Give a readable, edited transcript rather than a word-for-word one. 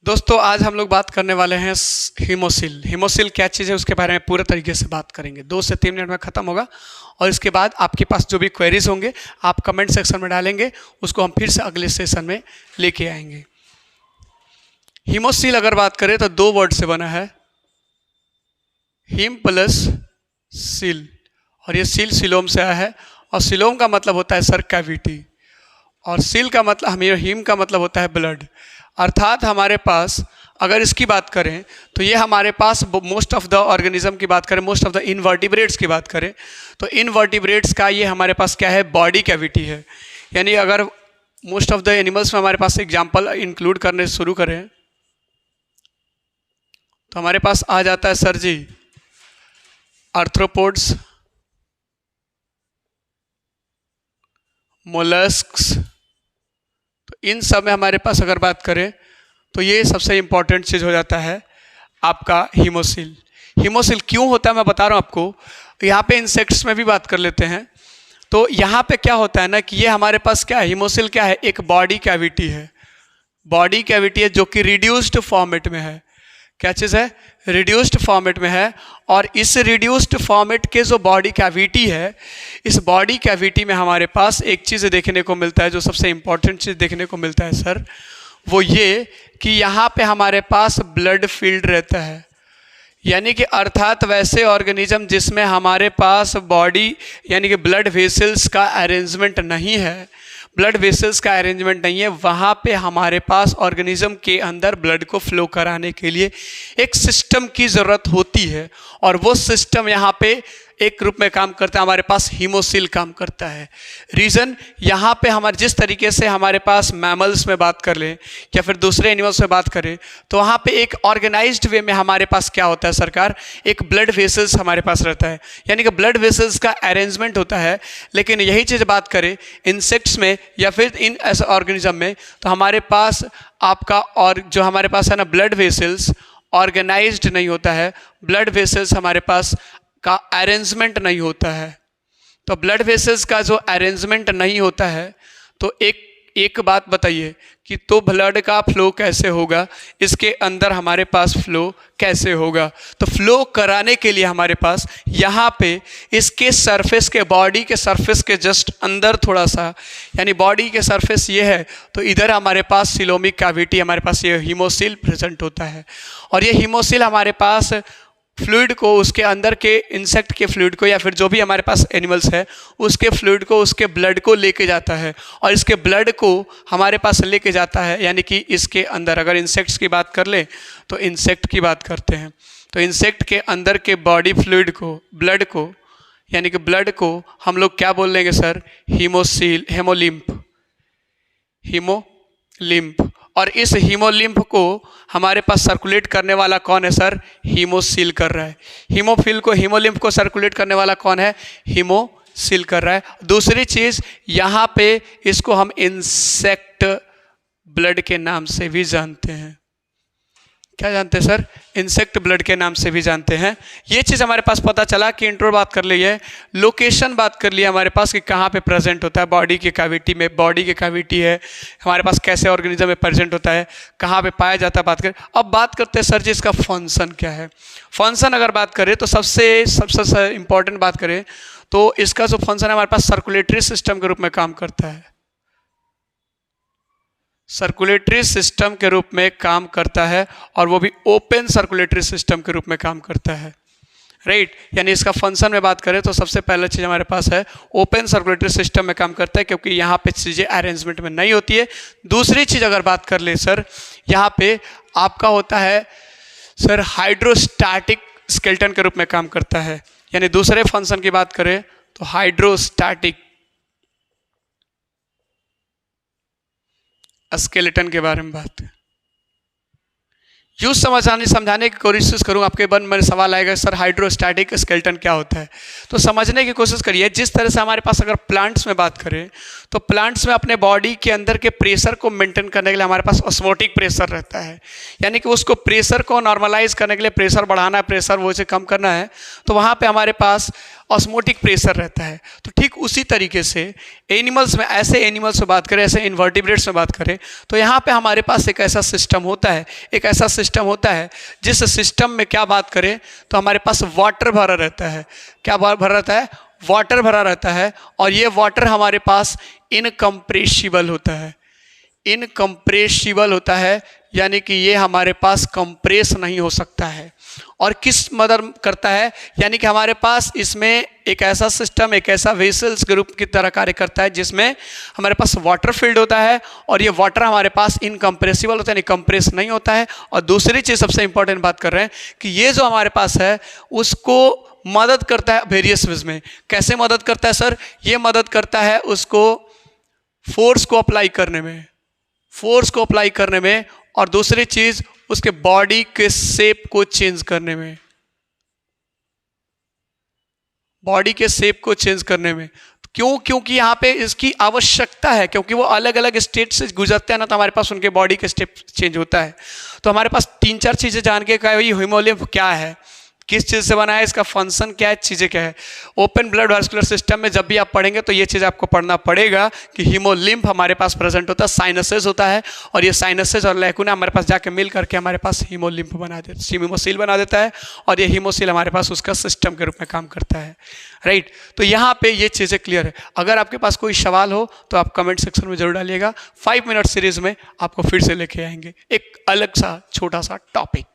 दोस्तों आज हम लोग बात करने वाले हैं हीमोसिल। हीमोसिल क्या चीज़ है उसके बारे में पूरे तरीके से बात करेंगे। 2 से 3 मिनट में ख़त्म होगा और इसके बाद आपके पास जो भी क्वेरीज होंगे आप कमेंट सेक्शन में डालेंगे, उसको हम फिर से अगले सेशन में लेके आएंगे। हीमोसिल अगर बात करें तो 2 वर्ड से बना है, हीम प्लस सिल, और ये सिल सिलोम से आया है और सिलोम का मतलब होता है सर कैविटी और सिल का मतलब हीम का मतलब होता है ब्लड। अर्थात हमारे पास अगर इसकी बात करें तो ये हमारे पास मोस्ट ऑफ द ऑर्गेनिज्म की बात करें, मोस्ट ऑफ द इनवर्टिब्रेट्स की बात करें तो इनवर्टिब्रेट्स का ये हमारे पास क्या है, बॉडी कैविटी है। यानी अगर मोस्ट ऑफ द एनिमल्स में हमारे पास एग्जांपल इंक्लूड करने शुरू करें तो हमारे पास आ जाता है सर जी आर्थ्रोपोड्स, मोलस्क्स। तो इन सब में हमारे पास अगर बात करें तो ये सबसे इम्पॉर्टेंट चीज़ हो जाता है आपका हीमोसिल। हीमोसिल क्यों होता है मैं बता रहा हूँ आपको। यहाँ पे इंसेक्ट्स में भी बात कर लेते हैं। तो यहाँ पे क्या होता है ना कि ये हमारे पास क्या है, हीमोसिल क्या है, एक बॉडी कैविटी है। बॉडी कैविटी है जो कि रिड्यूस्ड फॉर्मेट में है। क्या चीज़ है, रिड्यूस्ड फॉर्मेट में है। और इस रिड्यूस्ड फॉर्मेट के जो बॉडी कैविटी है, इस बॉडी कैविटी में हमारे पास एक चीज़ देखने को मिलता है, जो सबसे इम्पॉर्टेंट चीज़ देखने को मिलता है सर, वो ये कि यहाँ पे हमारे पास ब्लड फील्ड रहता है। यानी कि अर्थात वैसे ऑर्गेनिज्म जिसमें हमारे पास बॉडी यानी कि ब्लड वेसल्स का अरेंजमेंट नहीं है, ब्लड वेसल्स का अरेंजमेंट नहीं है, वहाँ पे हमारे पास ऑर्गेनिज्म के अंदर ब्लड को फ्लो कराने के लिए एक सिस्टम की ज़रूरत होती है। और वो सिस्टम यहाँ पे एक रूप में काम करता है, हमारे पास हीमोसिल काम करता है। रीज़न यहाँ पे हमारे जिस तरीके से हमारे पास मैमल्स में बात कर लें या फिर दूसरे एनिमल्स में बात करें तो वहाँ पे एक ऑर्गेनाइज्ड वे में हमारे पास क्या होता है सरकार, एक ब्लड वेसल्स हमारे पास रहता है, यानी कि ब्लड वेसल्स का अरेंजमेंट होता है। लेकिन यही चीज़ बात करें इंसेक्ट्स में या फिर इन ऐसे ऑर्गेनिज्म में तो हमारे पास आपका और जो हमारे पास है ना ब्लड वेसल्स ऑर्गेनाइज्ड नहीं होता है, ब्लड वेसल्स हमारे पास का अरेंजमेंट नहीं होता है। तो ब्लड वेसल्स का जो अरेंजमेंट नहीं होता है तो एक बात बताइए कि तो ब्लड का फ्लो कैसे होगा, इसके अंदर हमारे पास फ्लो कैसे होगा। तो फ्लो कराने के लिए हमारे पास यहाँ पे इसके सरफेस के बॉडी के सरफेस के जस्ट अंदर थोड़ा सा, यानी बॉडी के सरफेस ये है तो इधर हमारे पास सिलोमिक कैविटी, हमारे पास ये हीमोसिल प्रेजेंट होता है। और ये हीमोसिल हमारे पास फ्लूइड को, उसके अंदर के इंसेक्ट के फ्लूइड को या फिर जो भी हमारे पास एनिमल्स है उसके फ्लूइड को, उसके ब्लड को लेके जाता है और इसके ब्लड को हमारे पास लेके जाता है। यानी कि इसके अंदर अगर इंसेक्ट्स की बात कर लें तो इंसेक्ट की बात करते हैं तो इंसेक्ट के अंदर के बॉडी फ्लूइड को, ब्लड को, यानी कि ब्लड को हम लोग क्या बोल लेंगे सर, हीमोसिल, हेमोलिम्फ, हीमोलिम्फ। और इस हीमोलिम्फ को हमारे पास सर्कुलेट करने वाला कौन है सर, हीमोसिल कर रहा है। हीमोफिल को, हीमोलिम्फ को सर्कुलेट करने वाला कौन है, हीमोसिल कर रहा है। दूसरी चीज़ यहाँ पे इसको हम इंसेक्ट ब्लड के नाम से भी जानते हैं। क्या जानते हैं सर, इंसेक्ट ब्लड के नाम से भी जानते हैं। ये चीज़ हमारे पास पता चला कि इंट्रो बात कर ली है, लोकेशन बात कर लिया हमारे पास कि कहाँ पे प्रेजेंट होता है, बॉडी के कैविटी में, बॉडी के कैविटी है हमारे पास, कैसे ऑर्गेनिज्म में प्रेजेंट होता है, कहाँ पे पाया जाता है, बात करें। अब बात करते हैं सर जी इसका फंक्शन क्या है। फंक्शन अगर बात करें तो सबसे इम्पॉर्टेंट बात करें तो इसका जो फंक्शन है हमारे पास सर्कुलेटरी सिस्टम के रूप में काम करता है, सर्कुलेटरी सिस्टम के रूप में काम करता है और वो भी ओपन सर्कुलेटरी सिस्टम के रूप में काम करता है, राइट। यानी इसका फंक्शन में बात करें तो सबसे पहला चीज़ हमारे पास है ओपन सर्कुलेटरी सिस्टम में काम करता है क्योंकि यहाँ पे चीज़ें अरेंजमेंट में नहीं होती है। दूसरी चीज़ अगर बात कर ले सर, यहाँ पे आपका होता है सर हाइड्रोस्टैटिक स्केलेटन के रूप में काम करता है। यानी दूसरे फंक्शन की बात करें तो हाइड्रोस्टैटिक स्केलेटन के बारे में बात है। यूँ समझाने की कोशिश करूँ, आपके मन में सवाल आएगा सर हाइड्रोस्टैटिक स्केलेटन क्या होता है। तो समझने की कोशिश करिए। जिस तरह से हमारे पास अगर प्लांट्स में बात करें तो प्लांट्स में अपने बॉडी के अंदर के प्रेशर को मेंटेन करने के लिए हमारे पास ऑस्मोटिक प्रेशर रहता है, यानी कि उसको प्रेशर को नॉर्मलाइज करने के लिए प्रेशर बढ़ाना है, प्रेशर वो से कम करना है, तो वहाँ पे हमारे पास ऑस्मोटिक प्रेशर रहता है। तो ठीक उसी तरीके से एनिमल्स में, ऐसे एनिमल्स में बात करें, ऐसे इन्वर्टिब्रेट्स में बात करें, तो यहाँ पे हमारे पास एक ऐसा सिस्टम होता है, जिस सिस्टम में क्या बात करें तो हमारे पास वाटर भरा रहता है। क्या भरा रहता है? वाटर भरा रहता है। और ये वाटर हमारे पास इनकम्प्रेसिबल होता है। इनकम्प्रेसिबल होता है यानी कि ये हमारे पास कंप्रेस नहीं हो सकता है। और किस मदद करता है? यानी कि हमारे पास इसमें एक ऐसा सिस्टम, एक ऐसा वेसल्स ग्रुप की तरह कार्य करता है जिसमें हमारे पास वाटर फील्ड होता है और ये वाटर हमारे पास इनकम्प्रेसिबल होता है, यानी कंप्रेस नहीं होता है। और दूसरी चीज़ सबसे इंपॉर्टेंट बात कर रहे हैं कि ये जो हमारे पास है उसको मदद करता है वेरियस वेज में। कैसे मदद करता है सर? ये मदद करता है उसको फोर्स को अप्लाई करने में, और दूसरी चीज उसके बॉडी के शेप को चेंज करने में, क्यों? क्योंकि यहाँ पे इसकी आवश्यकता है, क्योंकि वो अलग अलग स्टेट से गुजरते हैं ना, तो हमारे पास उनके बॉडी के स्टेप चेंज होता है। तो हमारे पास 3-4 चीजें जान के क्या है, हीमोलिम्फ क्या है, किस चीज़ से बना है, इसका फंक्शन क्या है, चीज़ें क्या है। ओपन ब्लड वास्कुलर सिस्टम में जब भी आप पढ़ेंगे तो ये चीज़ आपको पढ़ना पड़ेगा कि हीमोलिम्फ हमारे पास प्रेजेंट होता है, साइनसेस होता है, और ये साइनसेस और लैकुना हमारे पास जाके मिल करके हमारे पास हीमोलिम्फ हीमोसील बना देता है, और ये हीमोसील हमारे पास उसका सिस्टम के रूप में काम करता है। राइट, तो यहाँ पे ये चीज़ें क्लियर है। अगर आपके पास कोई सवाल हो तो आप कमेंट सेक्शन में जरूर डालिएगा। 5 मिनट सीरीज में आपको फिर से लेके आएंगे एक अलग सा छोटा सा टॉपिक।